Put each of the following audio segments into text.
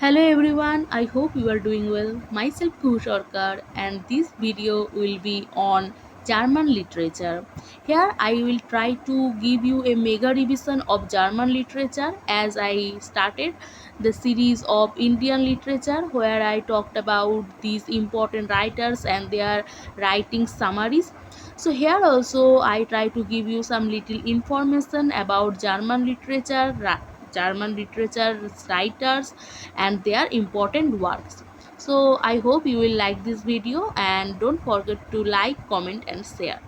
Hello everyone, I hope you are doing well. Myself Kushorkar and this video will be on German literature. Here I will try to give you a mega revision of German literature as I started the series of Indian literature where I talked about these important writers and their writing summaries. So here also I try to give you some little information about German literature writers and their important works. So I hope you will like this video and don't forget to like, comment and share.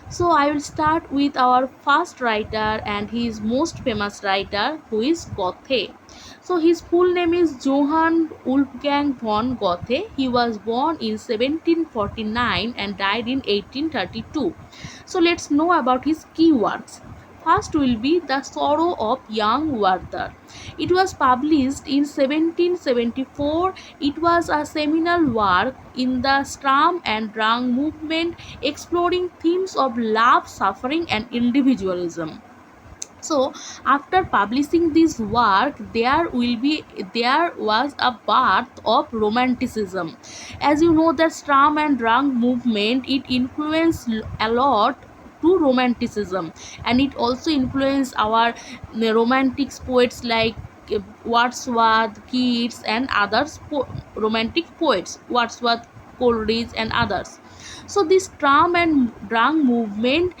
So I will start with our first writer and his most famous writer who is Goethe. So his full name is Johann Wolfgang von Goethe. He was born in 1749 and died in 1832. So let's know about his key works. First will be The Sorrow of Young Werther. It was published in 1774. It was a seminal work in the Sturm and Drang movement exploring themes of love, suffering and individualism. So after publishing this work there was a birth of romanticism. As you know, the Stram and Drang movement, it influenced a lot to romanticism, and it also influenced our romantic poets like Wordsworth, Keats and others, romantic poets Wordsworth, Coleridge and others. So this Stram and Drang movement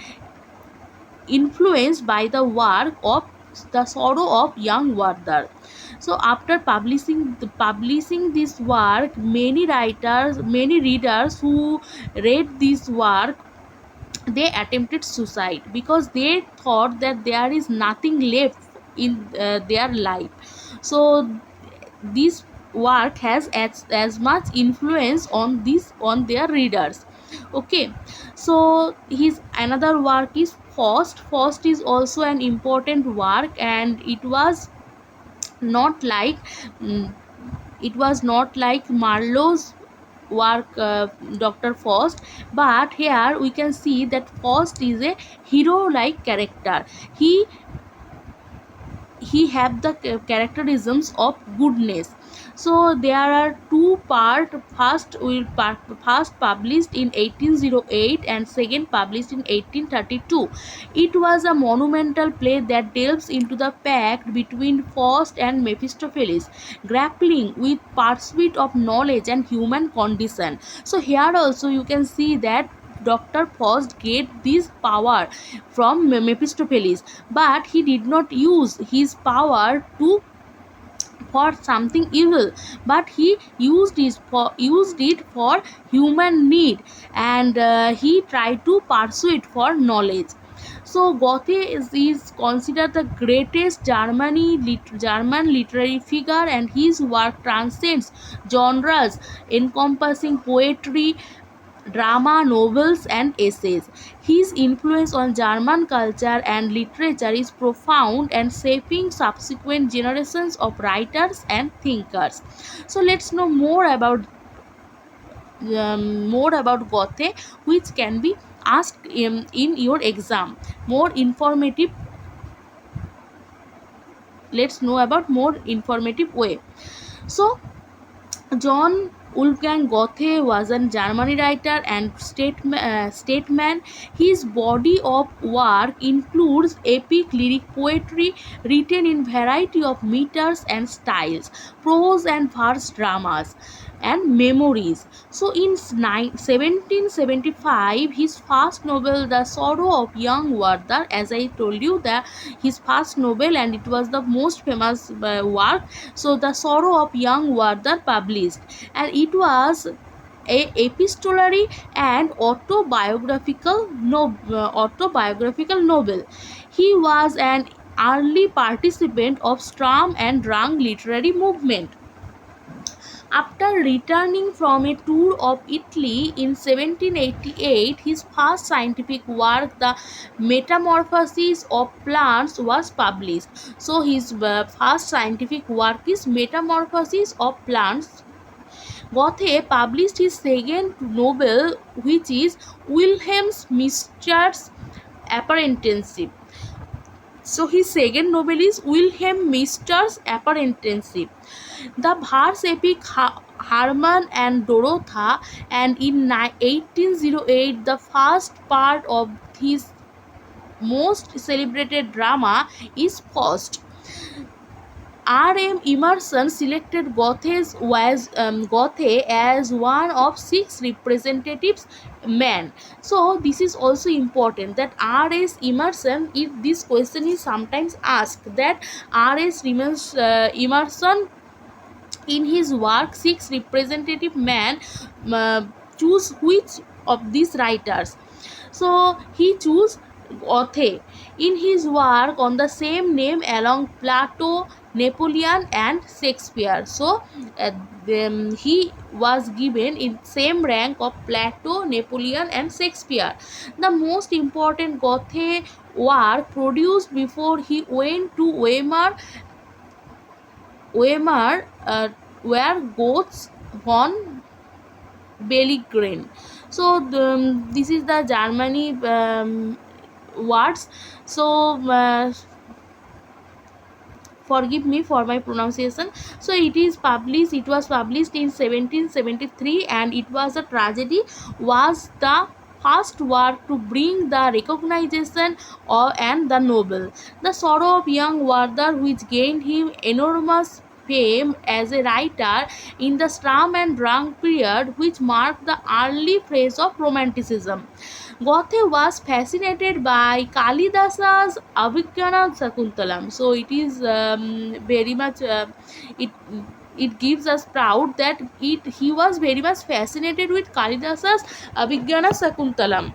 influenced by the work of The Sorrow of Young Werther. So after publishing this work, many readers who read this work, they attempted suicide because they thought that there is nothing left in their life. So this work has as much influence on their readers. Okay, so his another work is Faust is also an important work, and not like mm, it was not like Marlowe's work, Dr. Faust, but here we can see that Faust is a hero like character. He have the characterisms of goodness. So there are two part. First published in 1808 and second published in 1832. It was a monumental play that delves into the pact between Faust and Mephistopheles, grappling with pursuit of knowledge and human condition. So here also you can see that Dr. Faust get this power from Mephistopheles, but he did not use his power to for something evil, but he used it for human need, and he tried to pursue it for knowledge. So Goethe is considered the greatest German literary figure, and his work transcends genres encompassing poetry, drama, novels, and essays. His influence on German culture and literature is profound and shaping subsequent generations of writers and thinkers. So let's know more about Goethe, which can be asked in your exam. More informative. Let's know about more informative way. So John Wolfgang Goethe was a German writer and statesman. His body of work includes epic lyric poetry written in variety of meters and styles, prose and verse dramas, and memories. So in 1775, his first novel, The Sorrow of Young Werther, as I told you, his first novel, and it was the most famous work. So The Sorrow of Young Werther published, and it was a epistolary and autobiographical novel. He was an early participant of Sturm and Drang literary movement. After returning from a tour of Italy in 1788, his first scientific work, The Metamorphosis of Plants, was published. So his first scientific work is Metamorphosis of Plants. Goethe published his second novel, which is Wilhelm's Mistress Apprenticeship. So his second novel is Wilhelm Meister's Apprenticeship. The verse epic Herman and Dorotha, and in 1808 the first part of his most celebrated drama is Faust. R.M. Emerson selected Goethe as one of six representatives men. So this is also important that R.S. Emerson, if this question is sometimes asked, that R.S. Emerson in his work six representative men uh, choose which of these writers. So he chose Goethe in his work on the same name along Plato, Napoleon and Shakespeare. So he was given in same rank of Plato, Napoleon and Shakespeare. The most important Goethe work produced before he went to Weimar were Goetz von Belligrain. So this is the Germany words. So forgive me for my pronunciation. So it was published in 1773, and it was a tragedy, was the first work to bring the recognition of and the noble. The sorrow of young Werther, which gained him enormous fame as a writer in the Sturm and Drang period, which marked the early phase of Romanticism. Goethe was fascinated by Kalidasa's Abhigyana Sakuntalam. So it is very much it it gives us proud that he was very much fascinated with Kalidasa's Abhigyana Sakuntalam,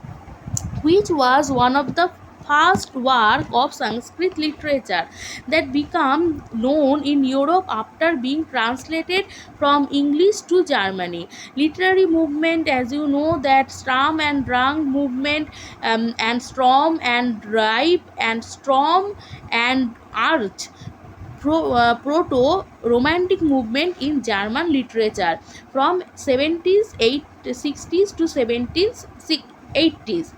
which was one of the first work of Sanskrit literature that became known in Europe after being translated from English to Germany. Literary movement, as you know, that Sturm and Drang movement, and Storm and Drive and Storm and Arch, proto-romantic movement in German literature from 60s to 1780s.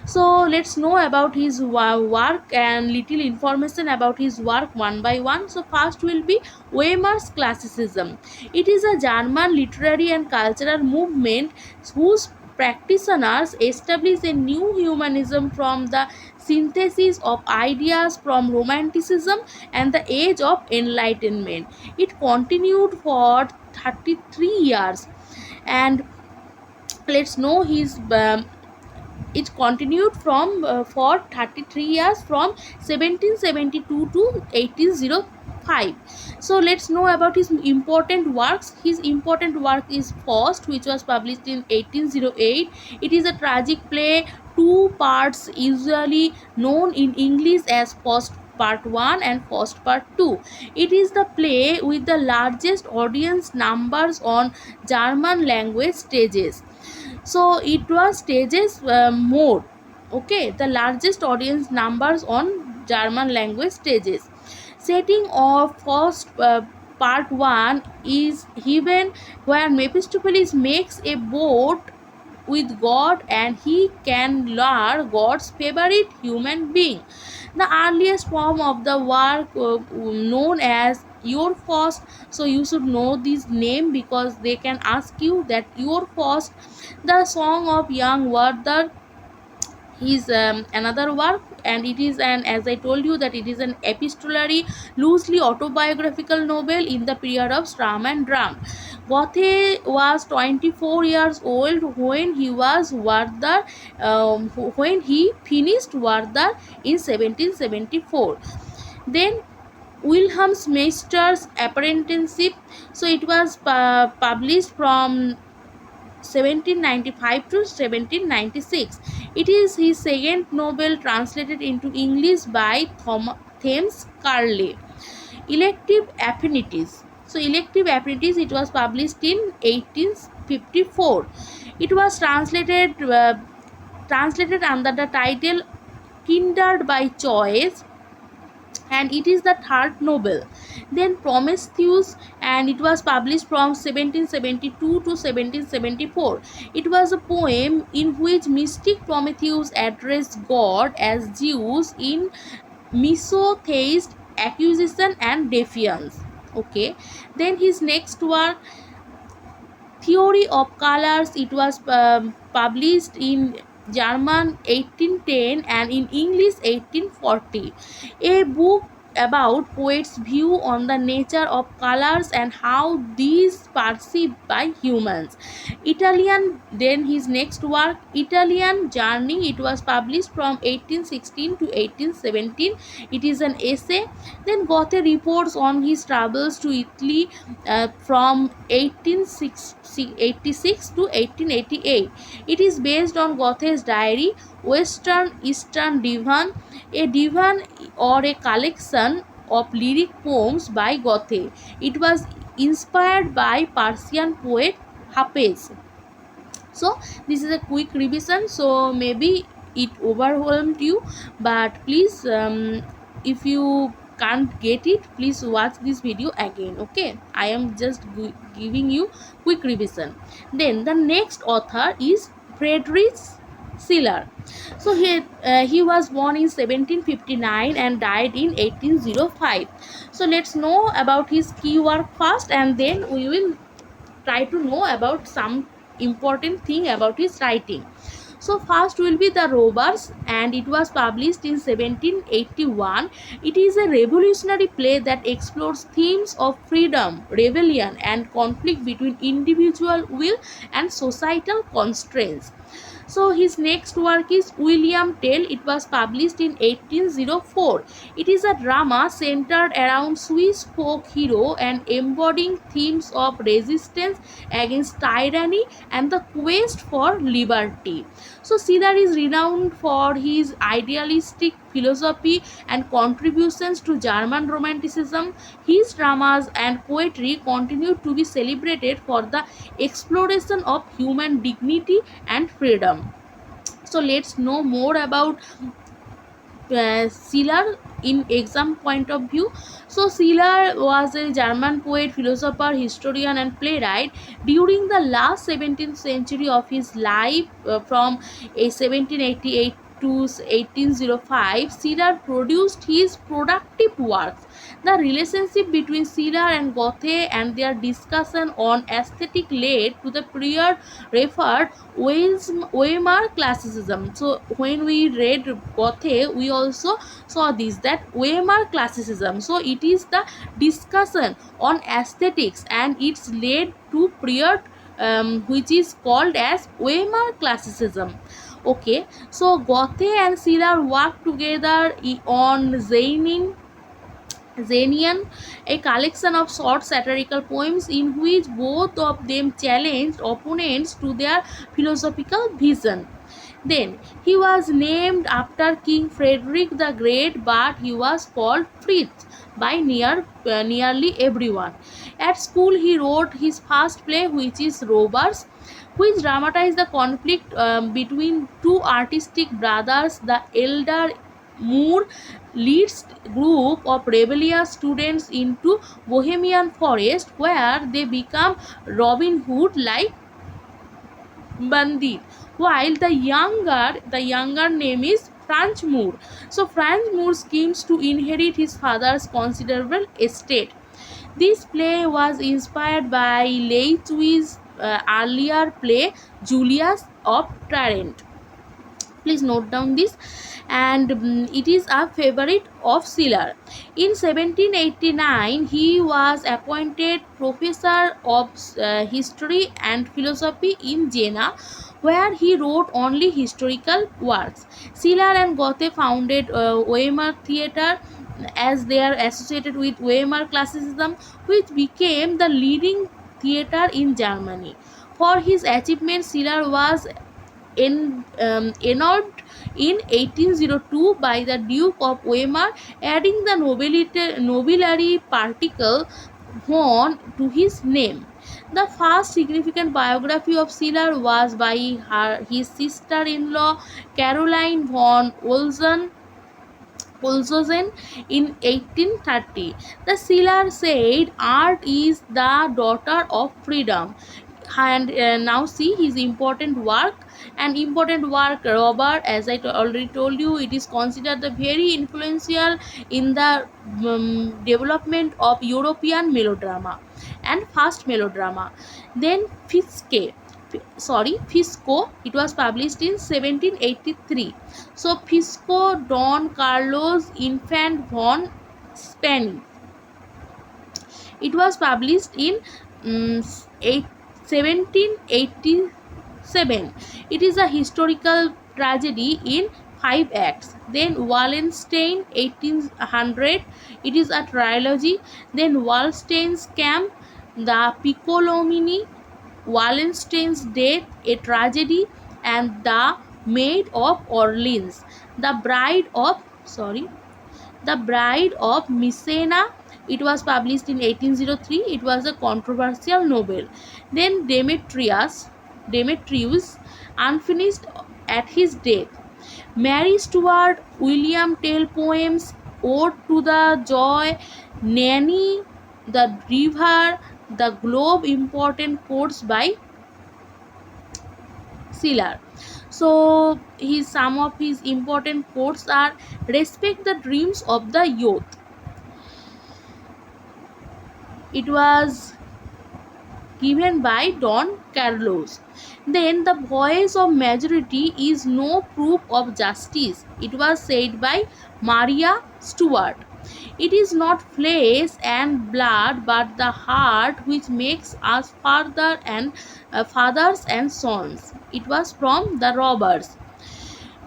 So let's know about his work and little information about his work one by one. So first will be Weimar's classicism. It is a German literary and cultural movement whose practitioners establish a new humanism from the synthesis of ideas from romanticism and the age of enlightenment. It continued for 33 years, and let's know his it continued from for 33 years from 1772 to 1805. So let's know about his important works. His important work is Faust, which was published in 1808. It is a tragic play, two parts, usually known in English as Faust Part 1 and Faust Part 2. It is the play with the largest audience numbers on German language stages. So it was stages more, okay, the largest audience numbers on German language stages. Setting of first part 1 is heaven, where Mephistopheles makes a boat with God and he can lure God's favorite human being. The earliest form of the work known as your first. So you should know this name because they can ask you that your first. The song of young Werther is another work, and it is an, as I told you, that it is an epistolary, loosely autobiographical novel in the period of Sturm and Drang. Goethe was 24 years old when he was Werther, when he finished Werther in 1774. Then Wilhelm Meister's Apprenticeship. So it was published from 1795 to 1796. It is his second novel translated into English by Thames Carley. Elective Affinities. So Elective Affinities, it was published in 1854. It was translated under the title Kindred by Choice, and it is the third novel. Then Prometheus, and it was published from 1772 to 1774. It was a poem in which mystic Prometheus addressed God as Zeus in Misotheist accusation and defiance. Okay, then his next work, Theory of Colors, it was published in German 1810 and in English 1840. A book about poets' view on the nature of colors and how these perceived by humans. Italian, then his next work, Italian Journey, it was published from 1816 to 1817. It is an essay. Then Goethe reports on his travels to Italy from 1886 to 1888. It is based on Goethe's diary, Western Eastern Divan, a divan or a collection of lyric poems by Goethe. It was inspired by Persian poet Hafez. So this is a quick revision, so maybe it overwhelmed you, but please, if you can't get it, please watch this video again. Okay, I am just giving you quick revision. Then the next author is Friedrich Schiller. So he was born in 1759 and died in 1805. So let's know about his key work first, and then we will try to know about some important thing about his writing. So first will be The Robbers, and it was published in 1781. It is a revolutionary play that explores themes of freedom, rebellion, and conflict between individual will and societal constraints. So his next work is William Tell. It was published in 1804. It is a drama centered around Swiss folk hero and embodying themes of resistance against tyranny and the quest for liberty. So Schiller is renowned for his idealistic philosophy and contributions to German Romanticism. His dramas and poetry continue to be celebrated for the exploration of human dignity and freedom. So let's know more about Schiller in exam point of view. So Schiller was a German poet, philosopher, historian, and playwright. During the last 17th century of his life, from 1788 to 1805, Schiller produced his productive works. The relationship between Schiller and Goethe and their discussion on aesthetic led to the period referred Weimar classicism. So when we read Goethe, we also saw this, that Weimar classicism. So it is the discussion on aesthetics, and it's led to period which is called as Weimar classicism. Okay, so Goethe and Schiller worked together on Zenian, a collection of short satirical poems in which both of them challenged opponents to their philosophical vision. Then he was named after King Frederick the Great, but he was called Fritz by nearly everyone. At school, he wrote his first play, which is Robbers, which dramatized the conflict between two artistic brothers. The elder Moore leads group of rebellious students into Bohemian forest, where they become Robin Hood like bandit, while the younger name is Franz Moore. So Franz Moore schemes to inherit his father's considerable estate. This play was inspired by Leitwi's earlier play Julius of Tarent. Please note down this, and it is a favorite of Schiller. In 1789, he was appointed professor of history and philosophy in Jena, where he wrote only historical works. Schiller and Goethe founded Weimar Theater, as they are associated with Weimar classicism, which became the leading theater in Germany. For his achievements, Schiller was ennobled in 1802 by the Duke of Weimar, adding the nobiliary particle von to his name. The first significant biography of Schiller was by his sister-in-law Caroline von Olzosen in 1830. The Schiller said, "Art is the daughter of freedom." And now see his important work, And important work, Robert, as I already told you, it is considered the very influential in the development of European melodrama and fast melodrama. Then Fisco, it was published in 1783. So Fisco Don Carlos Infant von Spain, it was published in 1787. It is a historical tragedy in 5 acts. Then Wallenstein 1800. It is a trilogy. Then Wallenstein's Camp, the Piccolomini, Wallenstein's Death, a tragedy, and the Maid of Orleans, the Bride of the Bride of Messina. It was published in 1803. It was a controversial novel. Then Demetrius, unfinished at his death. Mary Stuart, William Tell poems, Ode to the Joy, Nanny, The River, The Globe, important quotes by Schiller. So some of his important quotes are: respect the dreams of the youth. It was given by Don Carlos. Then the voice of majority is no proof of justice. It was said by Maria Stuart. It is not flesh and blood but the heart which makes us fathers and sons. It was from the Robbers.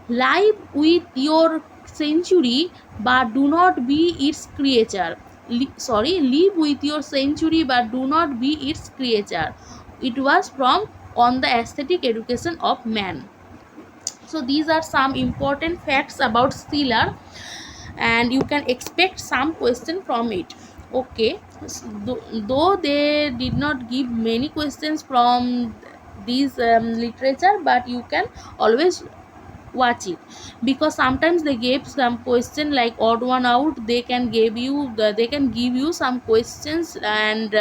Live with your century, but do not be its creature. Live with your century, but do not be its creature. It was from On the Aesthetic Education of Man. So these are some important facts about Schiller, and you can expect some question from it. Okay, though they did not give many questions from these literature, but you can always watch it, because sometimes they gave some question like odd one out. They can give you some questions, and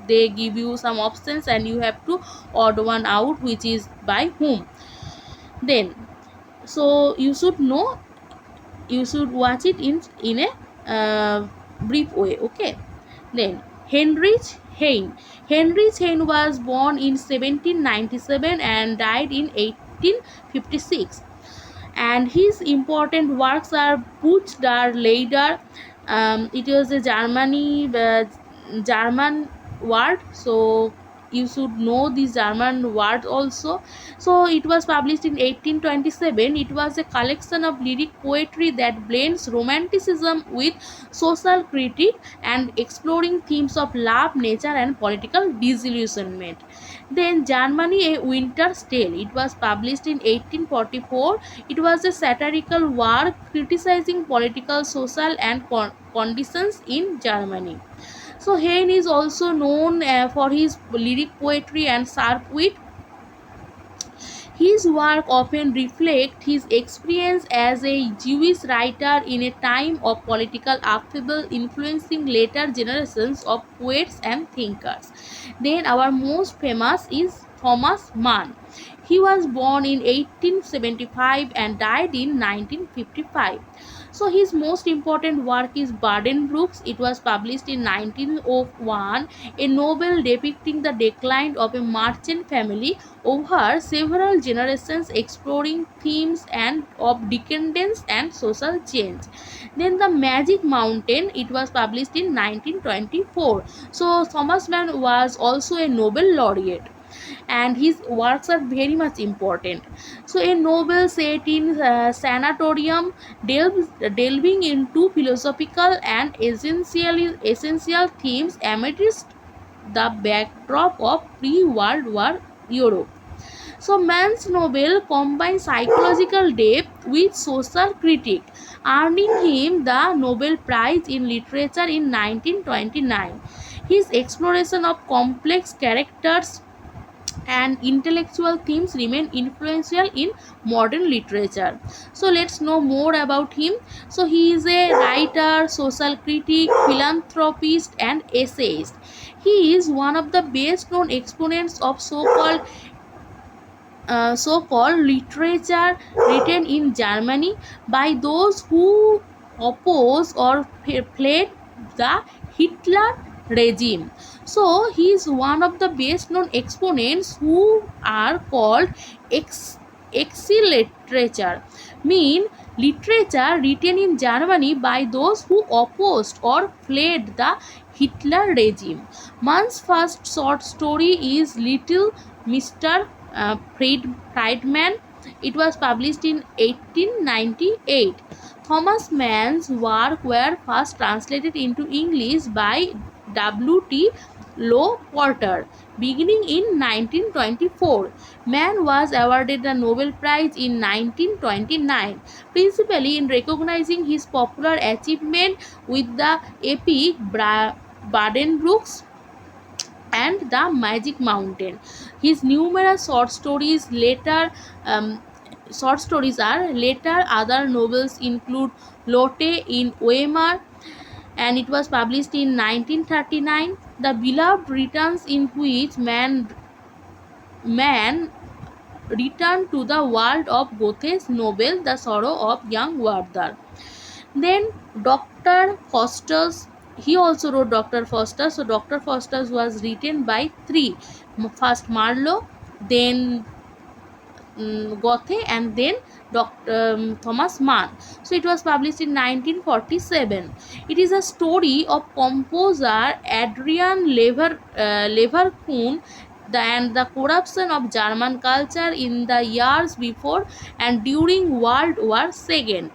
they give you some options, and you have to odd one out which is by whom. Then so you should know, you should watch it in a brief way. Okay. Then Heinrich Heine. Heinrich Heine was born in 1797 and died in 1856. And his important works are Buch der Leider. It was a German word, so you should know this German word also. So it was published in 1827. It was a collection of lyric poetry that blends romanticism with social critique and exploring themes of love, nature, and political disillusionment. Then Germany, A Winter's Tale. It was published in 1844. It was a satirical work criticizing political, social, and conditions in Germany. So Heine is also known for his lyric poetry and sharp wit. His work often reflect his experience as a Jewish writer in a time of political upheaval, influencing later generations of poets and thinkers. Then our most famous is Thomas Mann. He was born in 1875 and died in 1955. So his most important work is Baden-Brooks. It was published in 1901, a novel depicting the decline of a merchant family over several generations, exploring themes of decadence and social change. Then The Magic Mountain, it was published in 1924. So Thomas Mann was also a Nobel laureate, and his works are very much important. So a novel set in sanatorium, delving into philosophical and essential themes amidst the backdrop of pre-World War Europe. So Mann's novel combines psychological depth with social critique, earning him the Nobel Prize in Literature in 1929. His exploration of complex characters and intellectual themes remain influential in modern literature. So let's know more about him. So he is a writer, social critic, philanthropist, and essayist. He is one of the best known exponents of so-called so-called literature written in Germany by those who oppose or fled the Hitler regime. So he is one of the best known exponents who are called ex literature, mean literature written in Germany by those who opposed or fled the Hitler regime. Mann's first short story is Little Mr. Friedman. It was published in 1898. Thomas Mann's work were first translated into English by W.T. Low Porter beginning in 1924. Mann was awarded the Nobel Prize in 1929, principally in recognizing his popular achievement with the epic Baden-Brooks and the Magic Mountain. His numerous short stories are later other novels include Lotte in Weimar, and it was published in 1939. The Beloved Returns, in which man returned to the world of Goethe's novel The Sorrow of Young Werther. Then Dr. Faustus, he also wrote Dr. Faustus. So Dr. Faustus was written by three: first Marlowe, then Goethe, and then Dr. Thomas Mann. So it was published in 1947. It is a story of composer Adrian Leverkühn and the corruption of German culture in the years before and during World War II.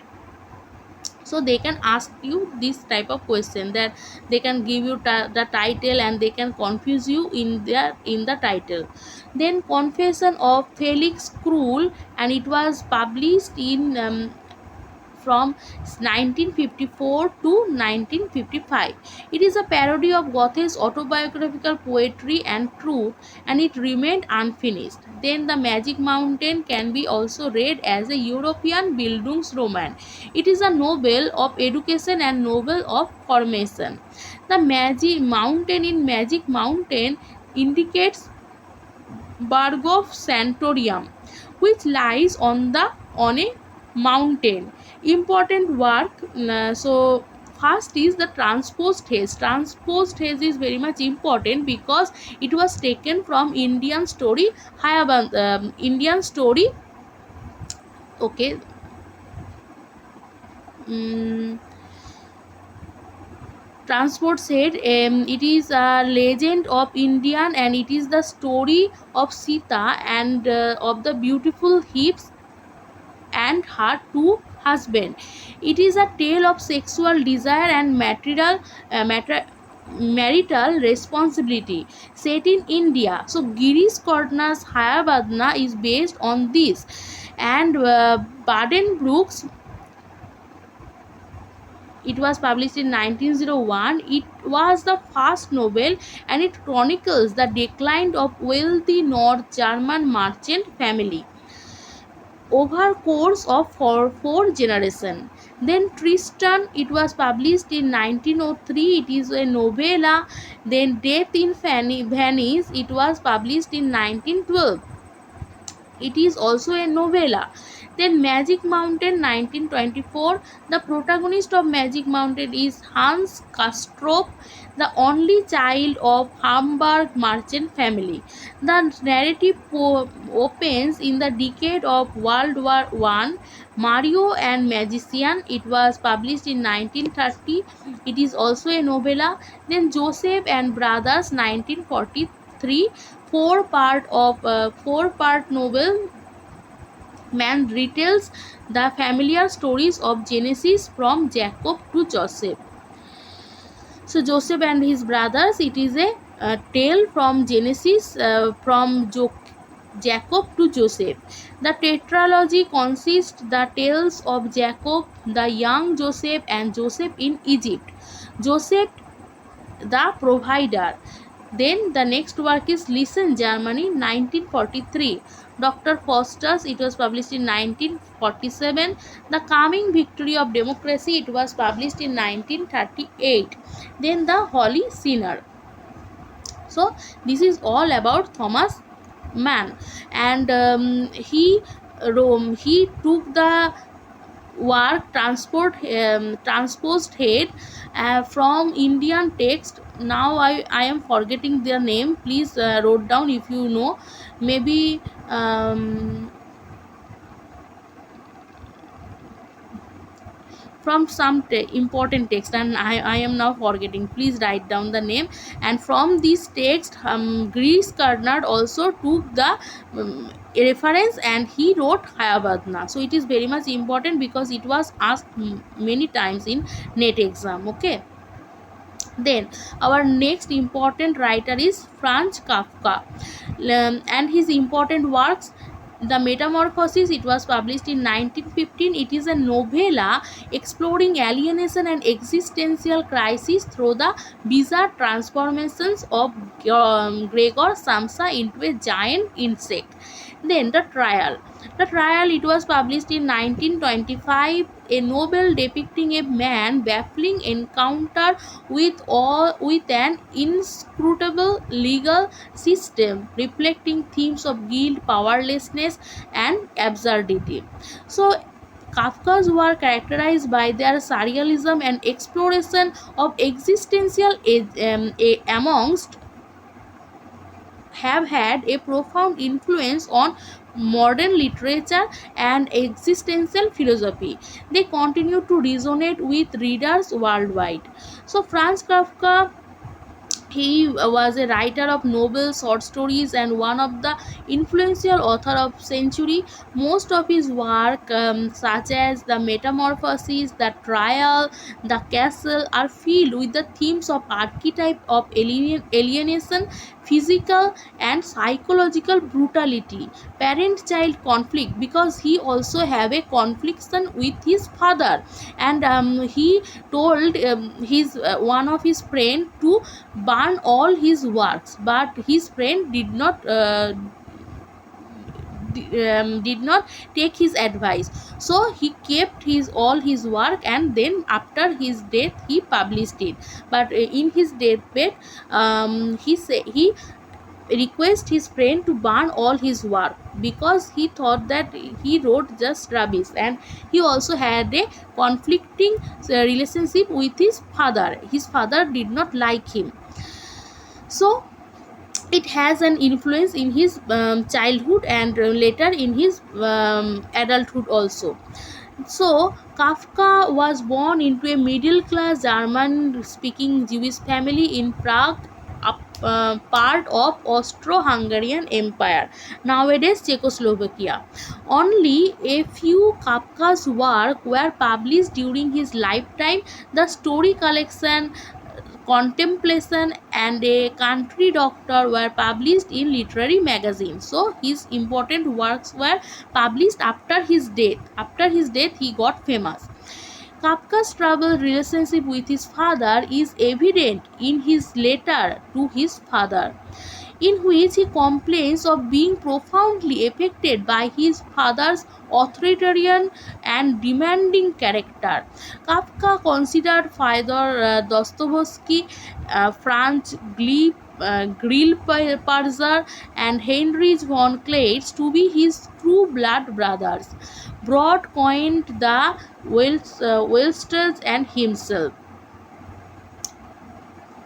So they can ask you this type of question, that they can give you the title and they can confuse you in the title. Then Confession of Felix Krull, and it was published in from 1954 to 1955. It is a parody of Goethe's autobiographical poetry and truth, and it remained unfinished. Then The Magic Mountain can be also read as a European Bildungsroman. It is a novel of education and novel of formation. The Magic Mountain in Magic Mountain indicates Berghof Sanatorium, which lies on a mountain. Important work. So first is the transposed haze. Transposed haze is very much important because it was taken from Indian story Indian story. Okay. Mm, Transport said it is a legend of Indian, and it is the story of Sita and of the beautiful hips and her two husbands. It is a tale of sexual desire and marital responsibility set in India. So Girish Karna's Hayabadna is based on this, and Baden Brooks, it was published in 1901. It was the first novel, and it chronicles the decline of wealthy North German merchant family over course of four generations. Then Tristan, it was published in 1903. It is a novella. Then Death in Venice, it was published in 1912. It is also a novella. Then Magic Mountain 1924. The protagonist of Magic Mountain is Hans Castorp, the only child of Hamburg merchant family. The narrative opens in the decade of World War I. Mario and Magician, it was published in 1930. It is also a novella. Then Joseph and Brothers 1943, four part novel. Man retells the familiar stories of Genesis from Jacob to Joseph. So Joseph and his brothers, it is a tale from Genesis Jacob to Joseph. The tetralogy consists the tales of Jacob, the young Joseph, and Joseph in Egypt. Joseph the provider. Then the next work is Listen Germany 1943. Dr. Faustus, it was published in 1947. The Coming Victory of Democracy, it was published in 1938. Then The Holy Sinner. So this is all about Thomas man, and he took the work transposed head from Indian text. Now I am forgetting their name. Please wrote down if you know. Maybe from some important text, and I am now forgetting. Please write down the name. And from this text, Greece Karnad also took the reference, and he wrote Hayabadna. So it is very much important because it was asked many times in net exam. Okay. Then our next important writer is Franz Kafka, and his important works, The Metamorphosis, it was published in 1915. It is a novella exploring alienation and existential crisis through the bizarre transformations of Gregor Samsa into a giant insect. Then the trial. The trial, it was published in 1925, a novel depicting a man baffling encounter with an inscrutable legal system, reflecting themes of guilt, powerlessness, and absurdity. So Kafka's were characterized by their surrealism and exploration of existential amongst have had a profound influence on modern literature and existential philosophy. They continue to resonate with readers worldwide. So Franz Kafka, he was a writer of novel short stories and one of the influential author of century. Most of his work, such as The Metamorphosis, The Trial, The Castle, are filled with the themes of archetype of alienation, physical and psychological brutality, parent-child conflict, because he also have a confliction with his father, and he told his one of his friend to burn all his works, but his friend did not take his advice. So he kept his all his work, and then after his death he published it. But in his deathbed, he request his friend to burn all his work, because he thought that he wrote just rubbish, and he also had a conflicting relationship with his father. His father did not like him. So it has an influence in his childhood and later in his adulthood also. So Kafka was born into a middle class German speaking Jewish family in Prague, part of Austro-Hungarian Empire, nowadays Czechoslovakia. Only a few Kafka's work were published during his lifetime. The story collection Contemplation and A Country Doctor were published in literary magazines. So his important works were published after his death. After his death, he got famous. Kafka's troubled relationship with his father is evident in his letter to his father, in which he complains of being profoundly affected by his father's authoritarian and demanding character. Kafka considered Fyodor Dostoevsky, Franz Grillparzer, and Heinrich von Kleist to be his true blood brothers. Broad coined the Wellsters and himself.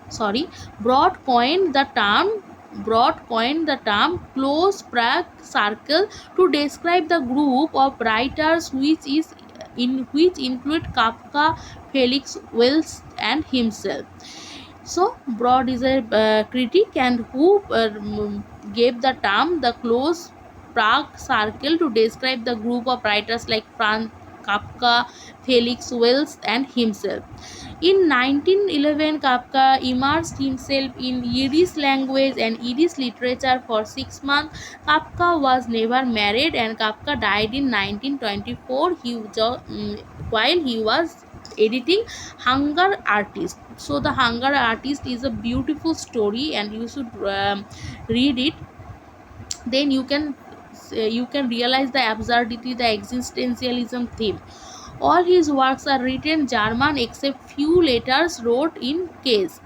Sorry, Broad coined the term close Prague circle to describe the group of writers which include Kafka, Felix Wells, and himself. So Broad is a critic, and who gave the term the close Prague circle to describe the group of writers like Franz Kafka, Felix Wells, and himself. In 1911, Kafka immersed himself in Yiddish language and Yiddish literature for 6 months. Kafka was never married, and Kafka died in 1924 while he was editing Hunger Artist. So the Hunger Artist is a beautiful story, and you should read it. Then you can realize the absurdity, the existentialism theme. All his works are written German except few letters wrote in case.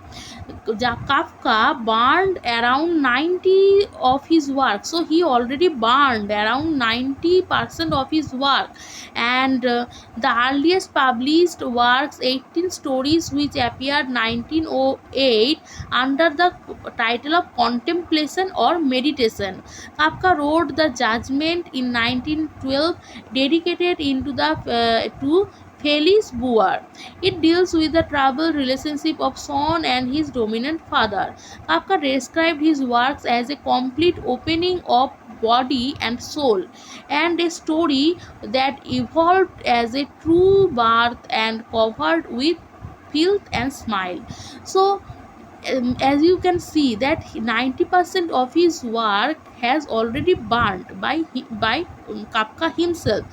Kafka burned around 90 of his work. So he already burned around 90% of his work. And the earliest published works, 18 stories, which appeared 1908 under the title of Contemplation or Meditation. Kafka wrote The Judgment in 1912, dedicated into the to Felice Boer. It deals with the troubled relationship of son and his dominant father. Kafka described his works as a complete opening of body and soul, and a story that evolved as a true birth and covered with filth and smile. So as you can see that 90% of his work has already burnt by Kafka himself,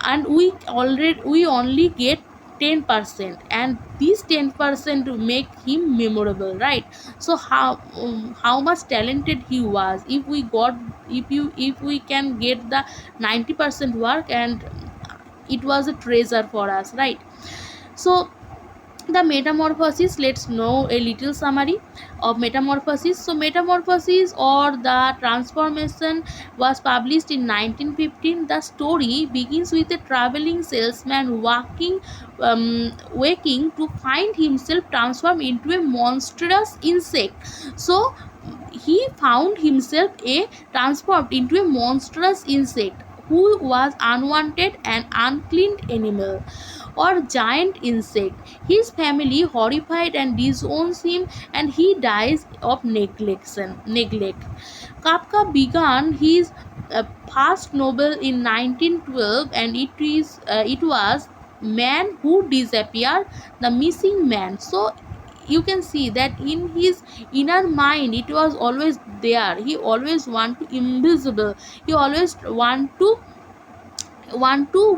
and we only get 10%, and these 10% make him memorable, right? So how much talented he was, if we can get the 90% work, and it was a treasure for us, right? So the metamorphosis, let's know a little summary of metamorphosis. So metamorphosis or the transformation was published in 1915. The story begins with a traveling salesman waking to find himself transformed into a monstrous insect. So he found himself a transformed into a monstrous insect who was unwanted and unclean animal or giant insect. His family, horrified and disowns him, and he dies of neglect. Kafka began his first novel in 1912, and it was Man Who Disappeared, the Missing Man. So you can see that in his inner mind it was always there. He always want to invisible. He always want to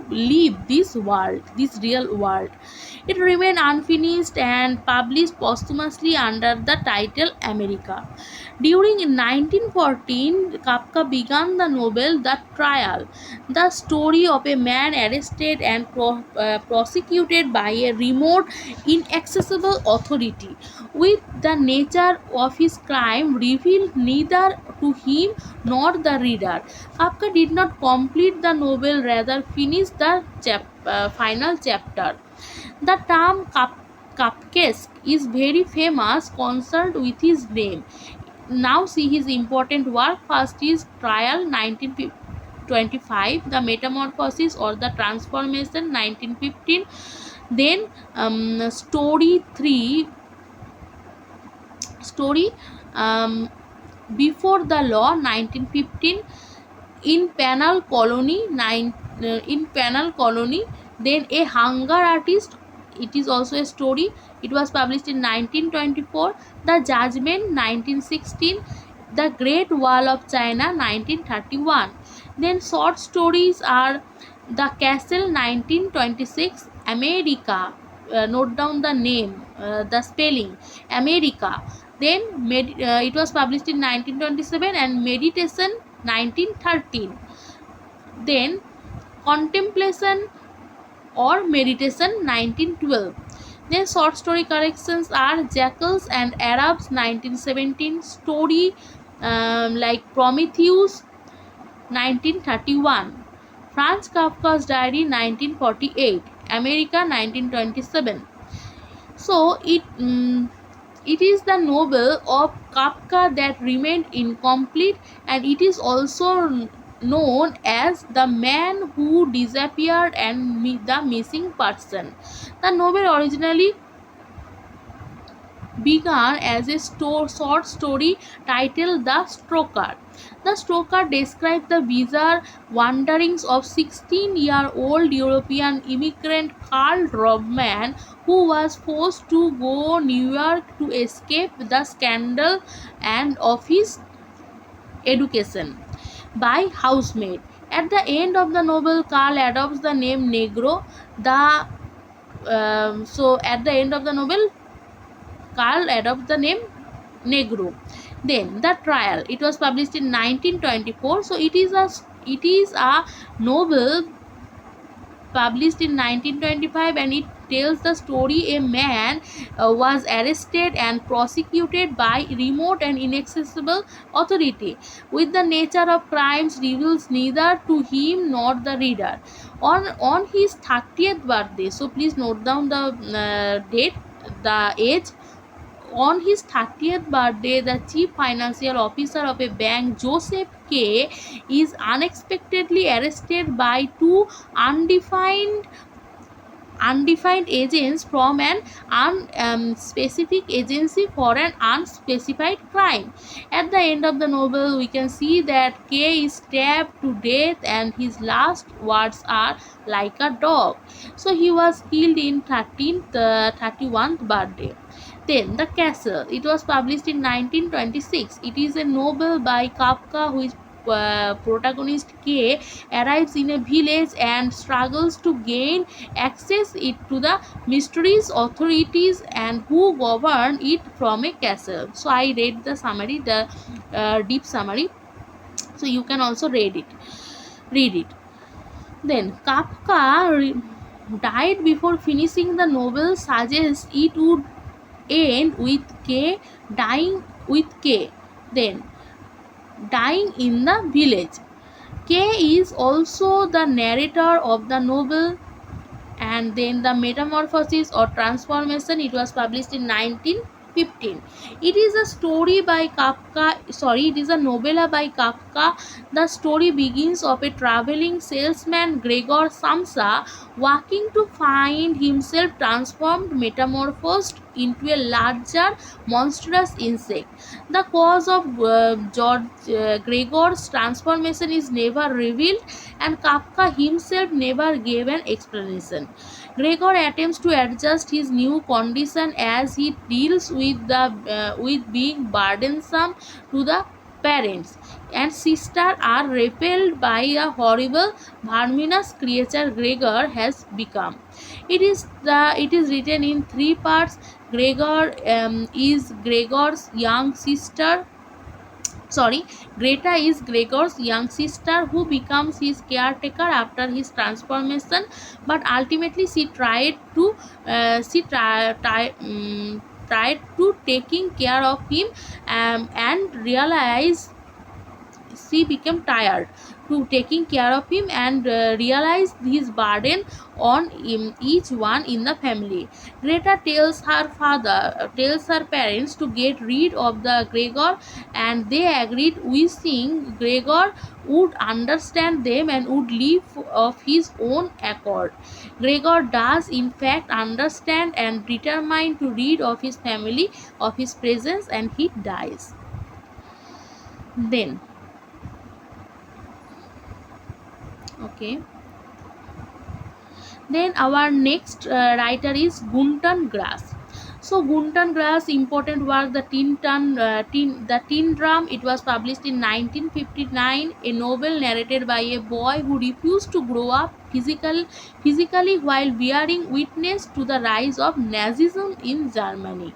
leave this world, this real world. It remained unfinished and published posthumously under the title America. During 1914, Kafka began the novel The Trial, the story of a man arrested and prosecuted by a remote, inaccessible authority, with the nature of his crime revealed neither to him nor the reader. Kafka did not complete the novel, rather finished the final chapter. The term Kafkaesque is very famous, concerned with his name. Now see his important work. First is Trial 1925, The Metamorphosis or the Transformation 1915. Then story Before the Law 1915. In Penal Colony. Then A Hunger Artist, it is also a story. It was published in 1924. The Judgment 1916. The Great Wall of China 1931. Then short stories are The Castle 1926. America, note down the name, the spelling, America. Then it was published in 1927, and Meditation 1913. Then Contemplation or Meditation 1912. Then short story collections are Jackals and Arabs 1917, story like Prometheus 1931, Franz Kafka's Diary 1948, America 1927. So it is the novel of Kafka that remained incomplete, and it is also known as The Man Who Disappeared and The Missing Person. The novel originally began as a short story titled The Stroker. The Stroker described the bizarre wanderings of 16-year-old European immigrant Karl Robman, who was forced to go New York to escape the scandal and of his education by housemaid. At the end of the novel, Karl adopts the name Negro. At the end of the novel, Karl adopts the name Negro. Then The Trial. It was published in 1924. So it is a novel published in 1925, and it tells the story a man was arrested and prosecuted by remote and inaccessible authority, with the nature of crimes reveals neither to him nor the reader. On his 30th birthday, so please note down the date, the age. On his 30th birthday, the chief financial officer of a bank, Joseph K., is unexpectedly arrested by two undefined undefined agents from an unspecific agency for an unspecified crime. At the end of the novel, we can see that K is stabbed to death and his last words are like a dog. So he was killed in 31st birthday. Then The Castle. It was published in 1926. It is a novel by Kafka which protagonist K arrives in a village and struggles to gain access it to the mysterious authorities and who govern it from a castle. So I read the summary, the deep summary. So you can also Read it. Then died before finishing the novel, suggests it would end with K dying with K. Then dying in the village. K is also the narrator of the novel. And then The Metamorphosis or Transformation, it was published in 1915. It is a story by Kafka, sorry, it is a novella by Kafka. The story begins of a traveling salesman, Gregor Samsa, walking to find himself transformed, metamorphosed into a larger monstrous insect. The cause of Gregor's transformation is never revealed, and Kafka himself never gave an explanation. Gregor attempts to adjust his new condition as he deals with being burdensome to the parents and sister are repelled by a horrible verminous creature Gregor has become. It is written in three parts. Gregor is Gregor's young sister, sorry, Greta is Gregor's young sister who becomes his caretaker after his transformation, but ultimately tried to taking care of him and realize she became tired to taking care of him and realized his burden on each one in the family. Greta tells her parents to get rid of the Gregor, and they agreed, wishing Gregor would understand them and would leave of his own accord. Gregor does in fact understand and determined to rid of his family of his presence, and he dies. Then okay, then our next writer is Gunton Grass. So Gunton Grass important work, the Tin Drum. It was published in 1959, a novel narrated by a boy who refused to grow up physically while bearing witness to the rise of Nazism in Germany.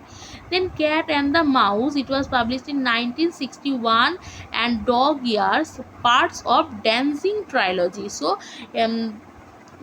Then Cat and the Mouse, it was published in 1961, and Dog Years, parts of Dancing trilogy. So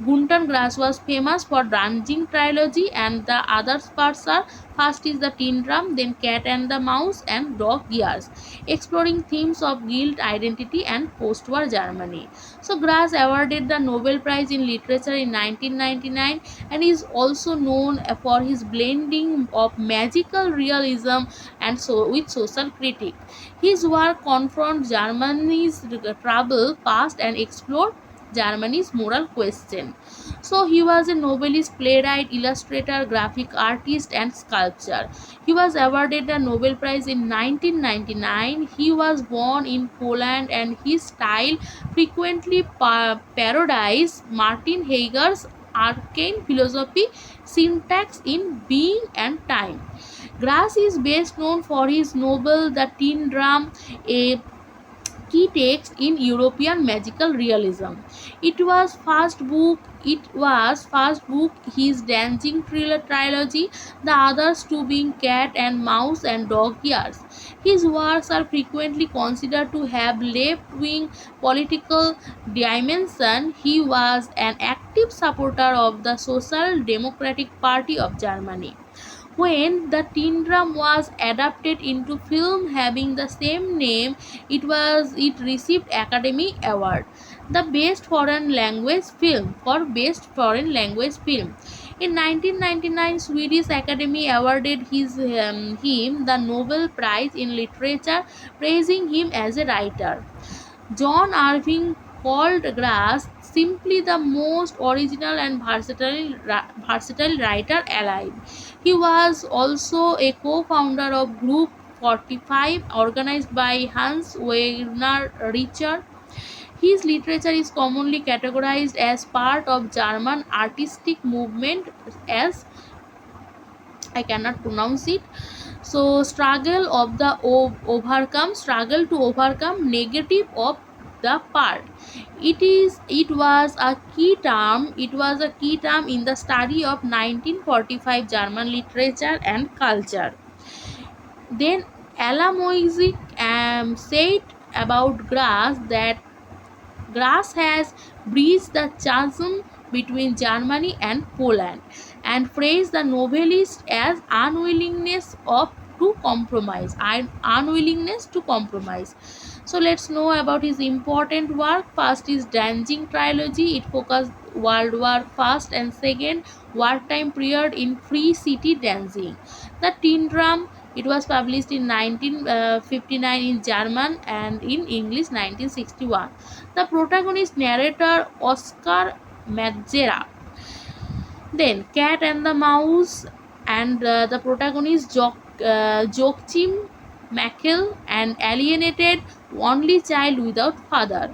Gunton Grass was famous for Dancing trilogy, and the other parts are, first is the Tin Drum, then Cat and the Mouse, and Dog Years, exploring themes of guilt, identity, and post-war Germany. So Grass awarded the Nobel Prize in Literature in 1999 and is also known for his blending of magical realism and with social critique. His work confronts Germany's troubled past and explored Germany's moral question. So he was a novelist, playwright, illustrator, graphic artist, and sculptor. He was awarded the Nobel Prize in 1999. He was born in Poland, and his style frequently parodies Martin Heidegger's arcane philosophy, syntax in being and time. Grass is best known for his novel The Tin Drum, a key text in European magical realism. It was first book his Dancing trilogy, the others two being Cat and Mouse and Dog Years. His works are frequently considered to have left-wing political dimension. He was an active active supporter of the Social Democratic Party of Germany. When the Tin Drum was adapted into film having the same name, it received Academy Award, the best foreign language film for best foreign language film. In 1999, Swedish Academy awarded him the Nobel Prize in Literature, praising him as a writer. John Irving called Grass simply the most original and versatile writer alive. He was also a co-founder of Group 45, organized by Hans Werner Richter. His literature is commonly categorized as part of German artistic movement as I cannot pronounce it. So struggle to overcome negative of the part. It was a key term in the study of 1945 German literature and culture. Then Alamoizik said about Grass that Grass has bridged the chasm between Germany and Poland and praised the novelist as unwillingness to compromise. So let's know about his important work. First is Dancing trilogy. It focused World War First and Second wartime period in Free City dancing. The Tin Drum, it was published in 1959 in German and in English 1961. The protagonist narrator Oscar Matzera. Then Cat and the Mouse, and the protagonist Joachim Mackel, an alienated only child without father.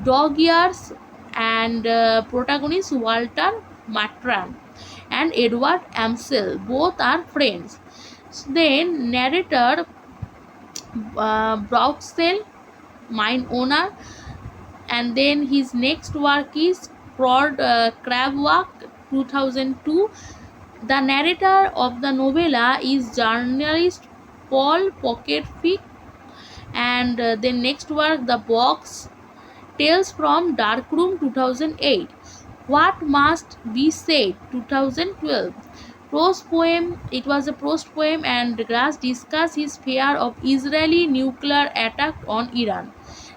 Dog Years, and protagonist Walter Matran and Edward Amsel, both are friends. Then narrator Brauxel, mine owner, and then his next work is Crab Walk 2002. The narrator of the novella is journalist Paul Pocketfic, and then next work, The Box, Tales from Darkroom 2008. What Must Be Said 2012. Prose poem, it was a prose poem, and Grass discussed his fear of Israeli nuclear attack on Iran.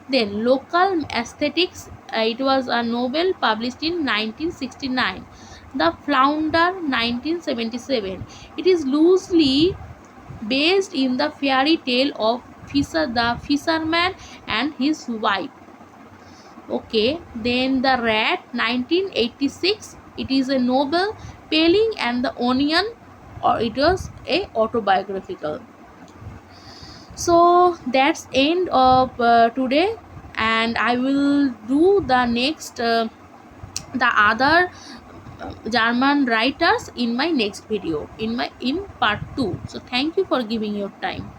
Then Local Aesthetics, it was a novel published in 1969. The Flounder 1977. It is loosely based in the fairy tale of the fisherman and his wife. Okay, then The Rat 1986. It is a novel. Peeling and the Onion, or it was a autobiographical. So that's end of today, and I will do the next the other German writers in my next video, in part 2. So thank you for giving your time.